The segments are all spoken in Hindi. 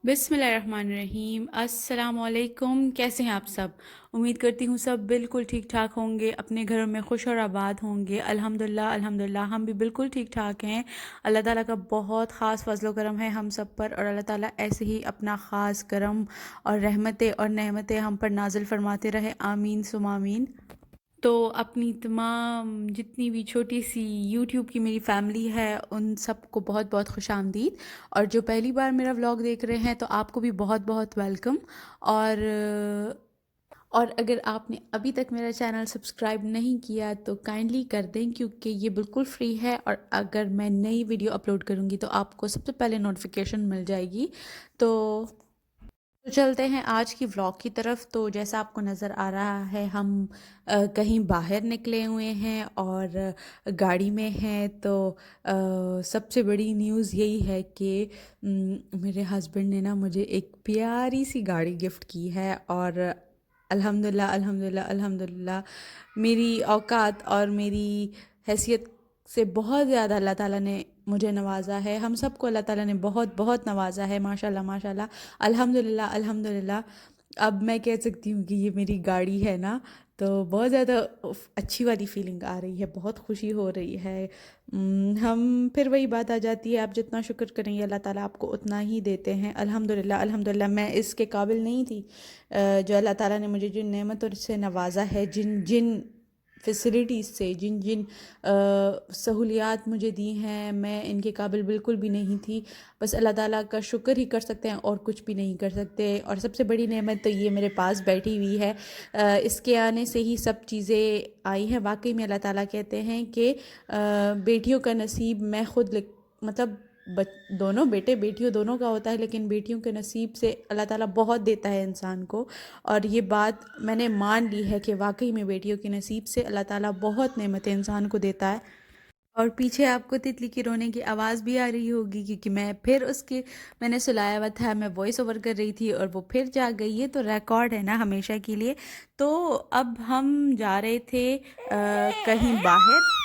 बिस्मिल्लाहिर्रहमानिर्रहीम। अस्सलामुअलैकुम। कैसे हैं आप सब? उम्मीद करती हूँ सब बिल्कुल ठीक ठाक होंगे, अपने घरों में खुश और आबाद होंगे। अल्हम्दुलिल्लाह अल्हम्दुलिल्लाह हम भी बिल्कुल ठीक ठाक हैं। अल्लाह ताला का बहुत ख़ास फजल करम है हम सब पर, और अल्लाह ताला ऐसे ही अपना ख़ास करम और रहमतें और नेमतें हम पर नाजिल फरमाते रहे। आमीन सुमा आमीन। तो अपनी तमाम जितनी भी छोटी सी यूट्यूब की मेरी फैमिली है उन सबको बहुत बहुत खुशामदीद। और जो पहली बार मेरा व्लॉग देख रहे हैं तो आपको भी बहुत बहुत वेलकम। और और अगर आपने अभी तक मेरा चैनल सब्सक्राइब नहीं किया तो काइंडली कर दें, क्योंकि ये बिल्कुल फ्री है, और अगर मैं नई वीडियो अपलोड करूँगी तो आपको सबसे पहले नोटिफिकेशन मिल जाएगी। तो तो चलते हैं आज की व्लॉग की तरफ। तो जैसा आपको नज़र आ रहा है हम कहीं बाहर निकले हुए हैं और गाड़ी में हैं। तो सबसे बड़ी न्यूज़ यही है कि मेरे हस्बैंड ने ना मुझे एक प्यारी सी गाड़ी गिफ्ट की है। और अल्हम्दुलिल्लाह अल्हम्दुलिल्लाह अल्हम्दुलिल्लाह मेरी औकात और मेरी हैसियत से बहुत ज़्यादा अल्लाह ताला ने मुझे नवाजा है। हम सबको अल्लाह ताला ने बहुत बहुत नवाजा है। माशाल्लाह माशाल्लाह अल्हम्दुलिल्लाह अल्हम्दुलिल्लाह। अब मैं कह सकती हूँ कि ये मेरी गाड़ी है ना, तो बहुत ज़्यादा अच्छी वाली फीलिंग आ रही है, बहुत खुशी हो रही है। हम फिर वही बात आ जाती है, आप जितना शुक्र करेंगे अल्लाह ताला आपको उतना ही देते हैं। अल्हम्दुलिल्लाह अल्हम्दुलिल्लाह मैं इसके काबिल नहीं थी। जो अल्लाह ताला ने मुझे जिन नेमतों से नवाजा है, जिन जिन फैसिलिटीज़ से, जिन जिन सहूलियात मुझे दी हैं, मैं इनके काबिल बिल्कुल भी नहीं थी। बस अल्लाह ताला का शुक्र ही कर सकते हैं और कुछ भी नहीं कर सकते। और सबसे बड़ी नेमत तो ये मेरे पास बैठी हुई है। इसके आने से ही सब चीज़ें आई हैं। वाकई में अल्लाह ताला कहते हैं कि बेटियों का नसीब मैं खुद मतलब दोनों बेटे बेटियों दोनों का होता है, लेकिन बेटियों के नसीब से अल्लाह ताला बहुत देता है इंसान को। और ये बात मैंने मान ली है कि वाकई में बेटियों के नसीब से अल्लाह ताला बहुत नेमतें इंसान को देता है। और पीछे आपको तितली की रोने की आवाज़ भी आ रही होगी, क्योंकि मैं फिर उसके मैंने सुलाया हुआ था, मैं वॉइस ओवर कर रही थी और वो फिर जाग गई है। तो रिकॉर्ड है ना हमेशा के लिए। तो अब हम जा रहे थे कहीं बाहर।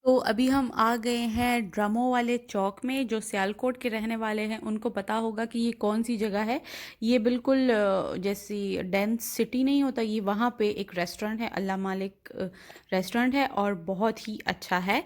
तो अभी हम आ गए हैं ड्रमो वाले चौक में। जो सियालकोट के रहने वाले हैं उनको पता होगा कि ये कौन सी जगह है। ये बिल्कुल जैसी डेंस सिटी नहीं होता, ये वहाँ पे एक रेस्टोरेंट है, अल्लाह मालिक रेस्टोरेंट है, और बहुत ही अच्छा है।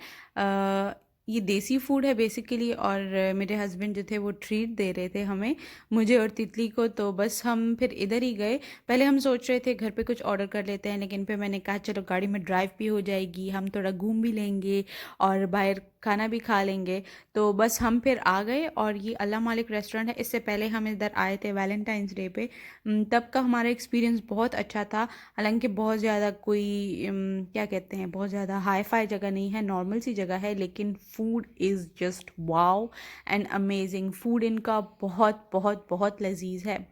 ये देसी फूड है बेसिकली। और मेरे हस्बैंड जो थे वो ट्रीट दे रहे थे हमें, मुझे और तितली को। तो बस हम फिर इधर ही गए। पहले हम सोच रहे थे घर पे कुछ ऑर्डर कर लेते हैं, लेकिन फिर मैंने कहा चलो गाड़ी में ड्राइव भी हो जाएगी, हम थोड़ा घूम भी लेंगे और बाहर खाना भी खा लेंगे। तो बस हम फिर आ गए। और ये अल्लाह मालिक रेस्टोरेंट है। इससे पहले हम इधर आए थे वैलेंटाइंस डे पे। तब का हमारा एक्सपीरियंस बहुत अच्छा था। हालांकि बहुत ज़्यादा कोई क्या कहते हैं, बहुत ज़्यादा हाई फाई जगह नहीं है, नॉर्मल सी जगह है, लेकिन food is just wow and amazing. Food इनका बहुत बहुत बहुत लजीज है।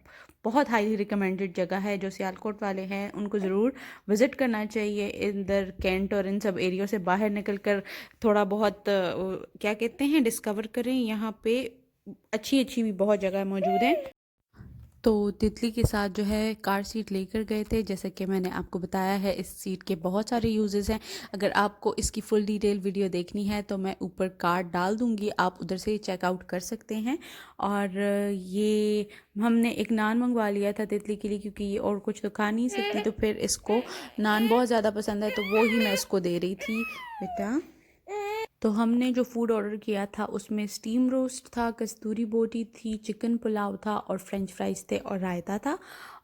बहुत हाईली रिकमेंडेड जगह है। जो सियालकोट वाले हैं उनको ज़रूर विज़िट करना चाहिए। इधर कैंट और इन सब एरियो से बाहर निकल कर थोड़ा बहुत क्या कहते हैं डिस्कवर करें। यहाँ पे अच्छी अच्छी भी बहुत जगह मौजूद हैं। तो तितली के साथ जो है कार सीट लेकर गए थे। जैसे कि मैंने आपको बताया है, इस सीट के बहुत सारे यूजेस हैं। अगर आपको इसकी फुल डिटेल वीडियो देखनी है तो मैं ऊपर कार्ड डाल दूँगी, आप उधर से चेकआउट कर सकते हैं। और ये हमने एक नान मंगवा लिया था तितली के लिए, क्योंकि ये और कुछ तो खा नहीं सकती। तो फिर इसको नान बहुत ज़्यादा पसंद है, तो वो ही मैं इसको दे रही थी। बेटा, तो हमने जो फूड ऑर्डर किया था उसमें स्टीम रोस्ट था, कस्तूरी बोटी थी, चिकन पुलाव था, और फ्रेंच फ्राइज थे, और रायता था।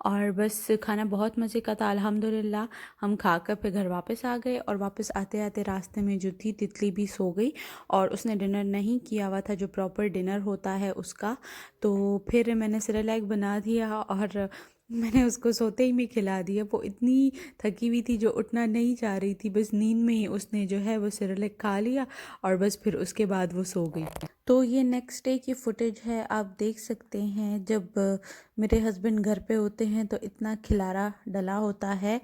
और बस खाना बहुत मज़े का था अल्हम्दुलिल्लाह। हम खाकर फिर घर वापस आ गए। और वापस आते आते रास्ते में जो थी तितली भी सो गई, और उसने डिनर नहीं किया हुआ था जो प्रॉपर डिनर होता है उसका। तो फिर मैंने सेरेलैक बना दिया और मैंने उसको सोते ही में खिला दिया। वो इतनी थकी हुई थी, जो उठना नहीं चाह रही थी, बस नींद में ही उसने जो है वो सेरेलैक खा लिया, और बस फिर उसके बाद वो सो गई। तो ये नेक्स्ट डे की फुटेज है, आप देख सकते हैं। जब मेरे हस्बैंड घर पे होते हैं तो इतना खिलारा डला होता है,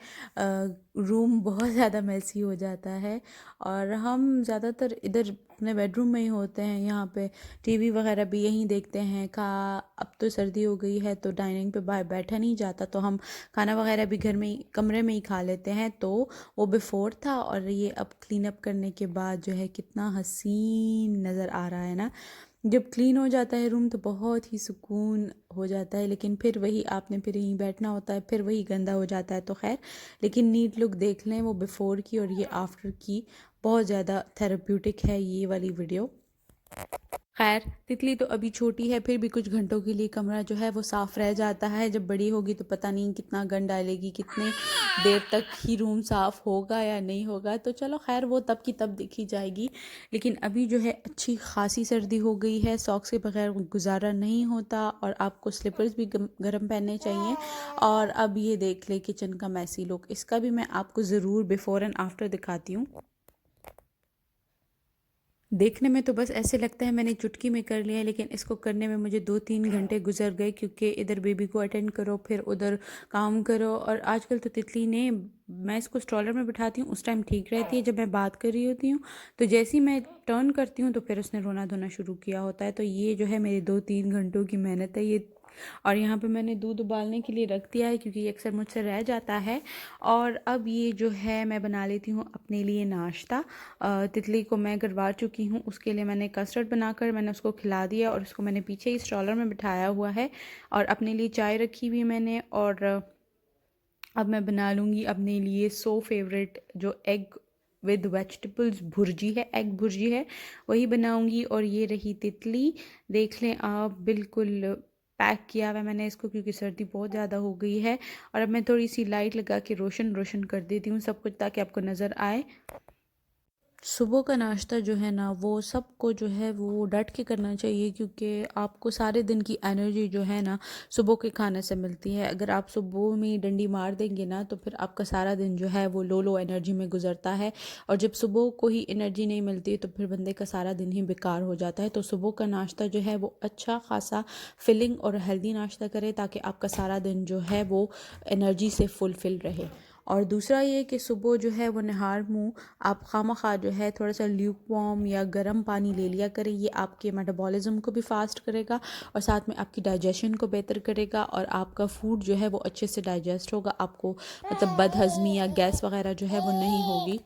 रूम बहुत ज़्यादा मैसी हो जाता है। और हम ज़्यादातर इधर अपने बेडरूम में ही होते हैं। यहाँ पे टीवी वगैरह भी यहीं देखते हैं। अब तो सर्दी हो गई है तो डाइनिंग पे बाहर बैठा नहीं जाता, तो हम खाना वगैरह भी घर में ही कमरे में ही खा लेते हैं। तो वो बिफ़ोर था, और ये अब क्लीन अप करने के बाद जो है कितना हसीन नज़र आ रहा है ना। जब क्लीन हो जाता है रूम तो बहुत ही सुकून हो जाता है, लेकिन फिर वही आपने फिर यहीं बैठना होता है, फिर वही गंदा हो जाता है। तो खैर, लेकिन नीट लुक देख लें वो बिफ़ोर की और ये आफ्टर की, बहुत ज़्यादा थेरेप्यूटिक है ये वाली वीडियो। खैर, तितली तो अभी छोटी है, फिर भी कुछ घंटों के लिए कमरा जो है वो साफ़ रह जाता है। जब बड़ी होगी तो पता नहीं कितना गंद डालेगी, कितने देर तक ही रूम साफ़ होगा या नहीं होगा। तो चलो खैर, वो तब की तब देखी जाएगी। लेकिन अभी जो है अच्छी खासी सर्दी हो गई है, सॉक्स के बगैर गुजारा नहीं होता और आपको स्लीपर्स भी गर्म पहनने चाहिए। और अब ये देख ले किचन का मैसी लुक, इसका भी मैं आपको ज़रूर बिफ़ोर एंड आफ्टर दिखाती हूँ। देखने में तो बस ऐसे लगता है मैंने चुटकी में कर लिया है, लेकिन इसको करने में मुझे 2-3 घंटे गुजर गए, क्योंकि इधर बेबी को अटेंड करो, फिर उधर काम करो। और आजकल तो तितली ने, मैं इसको स्ट्रॉलर में बिठाती हूँ उस टाइम ठीक रहती है, जब मैं बात कर रही होती हूँ तो जैसे ही मैं टर्न करती हूँ तो फिर उसने रोना धोना शुरू किया होता है। तो ये जो है मेरी 2-3 घंटों की मेहनत है ये। और यहाँ पे मैंने दूध उबालने के लिए रख दिया है, क्योंकि ये अक्सर मुझसे रह जाता है। और अब ये जो है मैं बना लेती हूँ अपने लिए नाश्ता। तितली को मैं करवा चुकी हूँ, उसके लिए मैंने कस्टर्ड बनाकर मैंने उसको खिला दिया और उसको मैंने पीछे ही स्ट्रॉलर में बिठाया हुआ है। और अपने लिए चाय रखी हुई मैंने। और अब मैं बना लूँगी अपने लिए सो फेवरेट जो एग विद वेजिटेबल्स भुर्जी है, एग भुर्जी है, वही बनाऊँगी। और ये रही तितली, देख लें आप, बिल्कुल पैक किया हुआ है मैंने इसको, क्योंकि सर्दी बहुत ज़्यादा हो गई है। और अब मैं थोड़ी सी लाइट लगा के रोशन रोशन कर देती हूँ सब कुछ, ताकि आपको नज़र आए। सुबह का नाश्ता जो है ना, वो सबको जो है वो डट के करना चाहिए, क्योंकि आपको सारे दिन की एनर्जी जो है ना सुबह के खाने से मिलती है। अगर आप सुबह में डंडी मार देंगे ना तो फिर आपका सारा दिन जो है वो लो लो एनर्जी में गुजरता है। और जब सुबह को ही एनर्जी नहीं मिलती है तो फिर बंदे का सारा दिन ही बेकार हो जाता है। तो सुबह का नाश्ता जो है वो अच्छा खासा फिलिंग और हेल्दी नाश्ता करें, ताकि आपका सारा दिन जो है वो एनर्जी से फुलफिल रहे। और दूसरा ये कि सुबह जो है वो नहार मुँह आप खामखा जो है थोड़ा सा ल्यूक वार्म या गर्म पानी ले लिया करें। ये आपके मेटाबॉलिज्म को भी फास्ट करेगा और साथ में आपकी डाइजेशन को बेहतर करेगा, और आपका फूड जो है वो अच्छे से डाइजेस्ट होगा। आपको मतलब बदहज़मी या गैस वगैरह जो है वो नहीं होगी।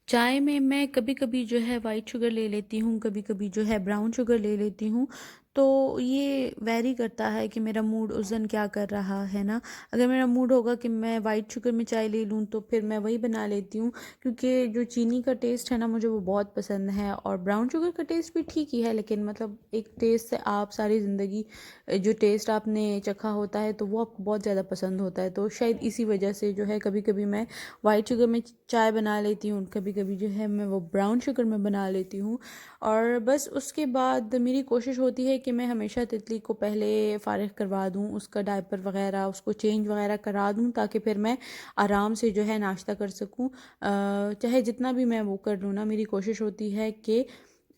चाय में मैं कभी कभी जो है वाइट शुगर ले लेती हूँ, कभी कभी जो है ब्राउन शुगर ले लेती हूँ। तो ये वैरी करता है कि मेरा मूड उस दिन क्या कर रहा है ना। अगर मेरा मूड होगा कि मैं वाइट शुगर में चाय ले लूँ तो फिर मैं वही बना लेती हूँ, क्योंकि जो चीनी का टेस्ट है ना मुझे वो बहुत पसंद है। और ब्राउन शुगर का टेस्ट भी ठीक ही है, लेकिन मतलब एक टेस्ट से आप सारी ज़िंदगी जो टेस्ट आपने चखा होता है तो वो आपको बहुत ज़्यादा पसंद होता है। तो शायद इसी वजह से जो है कभी कभी मैं वाइट शुगर में चाय बना लेती हूँ, कभी कभी जो है मैं वो ब्राउन शुगर में बना लेती हूँ। और बस उसके बाद मेरी कोशिश होती है कि मैं हमेशा तितली को पहले फ़ारिग करवा दूँ, उसका डायपर वगैरह उसको चेंज वगैरह करा दूँ, ताकि फिर मैं आराम से जो है नाश्ता कर सकूँ। चाहे जितना भी मैं वो कर लूँ ना, मेरी कोशिश होती है कि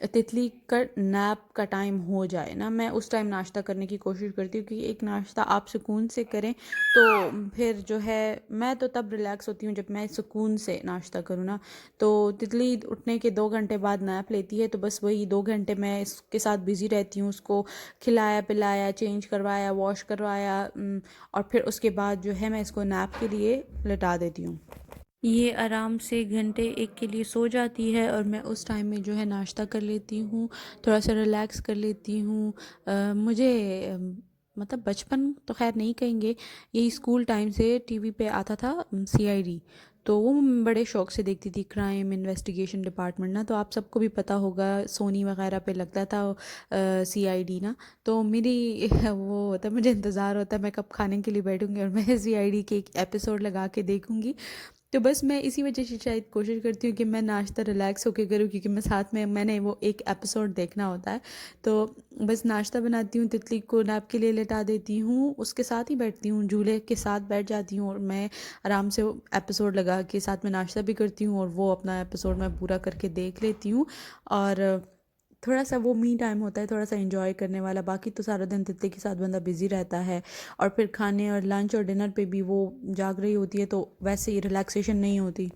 तितली का नैप का टाइम हो जाए ना, मैं उस टाइम नाश्ता करने की कोशिश करती हूँ। क्योंकि एक नाश्ता आप सुकून से करें तो फिर जो है मैं तो तब रिलैक्स होती हूँ जब मैं सुकून से नाश्ता करूँ ना। तो तितली उठने के 2 घंटे बाद नैप लेती है, तो बस वही 2 घंटे मैं इसके साथ बिज़ी रहती हूँ, उसको खिलाया पिलाया, चेंज करवाया, वॉश करवाया, और फिर उसके बाद जो है मैं इसको नैप के लिए लिटा देती हूँ। ये आराम से घंटे एक के लिए सो जाती है और मैं उस टाइम में जो है नाश्ता कर लेती हूँ, थोड़ा सा रिलैक्स कर लेती हूँ। मुझे मतलब बचपन तो खैर नहीं कहेंगे, यही स्कूल टाइम से टीवी पे आता था सीआईडी, तो वो मैं बड़े शौक से देखती थी, क्राइम इन्वेस्टिगेशन डिपार्टमेंट ना। तो आप सबको भी पता होगा सोनी वगैरह पे लगता था सीआईडी ना। तो मेरी वो होता है, मुझे इंतज़ार होता है मैं कब खाने के लिए बैठूंगी और मैं सीआईडी के एक एपिसोड लगा के देखूंगी। तो बस मैं इसी वजह से शायद कोशिश करती हूँ कि मैं नाश्ता रिलैक्स होकर करूँ, क्योंकि मैं साथ में मैंने वो एक एपिसोड देखना होता है। तो बस नाश्ता बनाती हूँ, तितली को नैप के लिए लेटा देती हूँ, उसके साथ ही बैठती हूँ, झूले के साथ बैठ जाती हूँ और मैं आराम से वो एपिसोड लगा के साथ में नाश्ता भी करती हूँ और वो अपना एपिसोड मैं पूरा करके देख लेती हूँ। और थोड़ा सा वो मी टाइम होता है, थोड़ा सा एंजॉय करने वाला। बाकी तो सारा दिन तितली के साथ बंदा बिजी रहता है, और फिर खाने और लंच और डिनर पे भी वो जाग रही होती है, तो वैसे ही रिलैक्सेशन नहीं होती।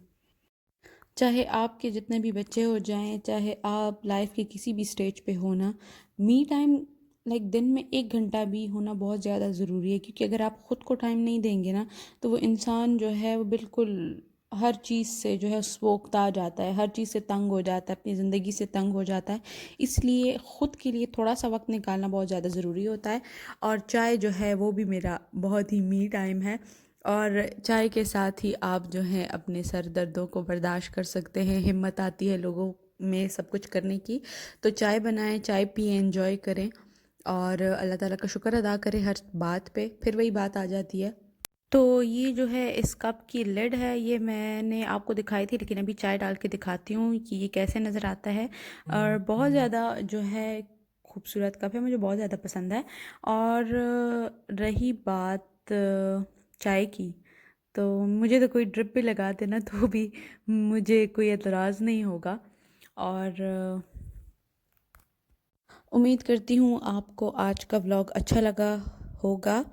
चाहे आपके जितने भी बच्चे हो जाएं, चाहे आप लाइफ के किसी भी स्टेज पे हो ना, मी टाइम लाइक दिन में 1 घंटा भी होना बहुत ज़्यादा ज़रूरी है। क्योंकि अगर आप ख़ुद को टाइम नहीं देंगे ना तो वो इंसान जो है वो बिल्कुल हर चीज़ से जो है सोखता जाता है, हर चीज़ से तंग हो जाता है, अपनी ज़िंदगी से तंग हो जाता है। इसलिए ख़ुद के लिए थोड़ा सा वक्त निकालना बहुत ज़्यादा ज़रूरी होता है। और चाय जो है वो भी मेरा बहुत ही मी टाइम है। और चाय के साथ ही आप जो है अपने सर दर्दों को बर्दाश्त कर सकते हैं। हिम्मत आती है लोगों में सब कुछ करने की। तो चाय बनाएं, चाय पिए, एंजॉय करें और अल्लाह ताला का शुक्र अदा करें हर बात पे। फिर वही बात आ जाती है। तो ये जो है इस कप की लिड है, ये मैंने आपको दिखाई थी, लेकिन अभी चाय डाल के दिखाती हूँ कि ये कैसे नज़र आता है। और बहुत ज़्यादा जो है खूबसूरत कप है, मुझे बहुत ज़्यादा पसंद है। और रही बात चाय की, तो मुझे तो कोई ड्रिप भी लगा देना तो भी मुझे कोई एतराज़ नहीं होगा। और उम्मीद करती हूँ आपको आज का व्लॉग अच्छा लगा होगा।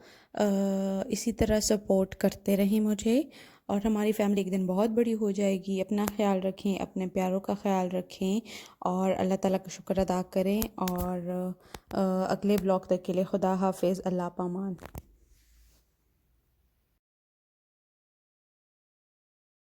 इसी तरह सपोर्ट करते रहें मुझे, और हमारी फैमिली एक दिन बहुत बड़ी हो जाएगी। अपना ख्याल रखें, अपने प्यारों का ख्याल रखें और अल्लाह ताला का शुक्र अदा करें। और अगले ब्लॉग तक के लिए खुदा हाफिज़, अल्लाह पामान।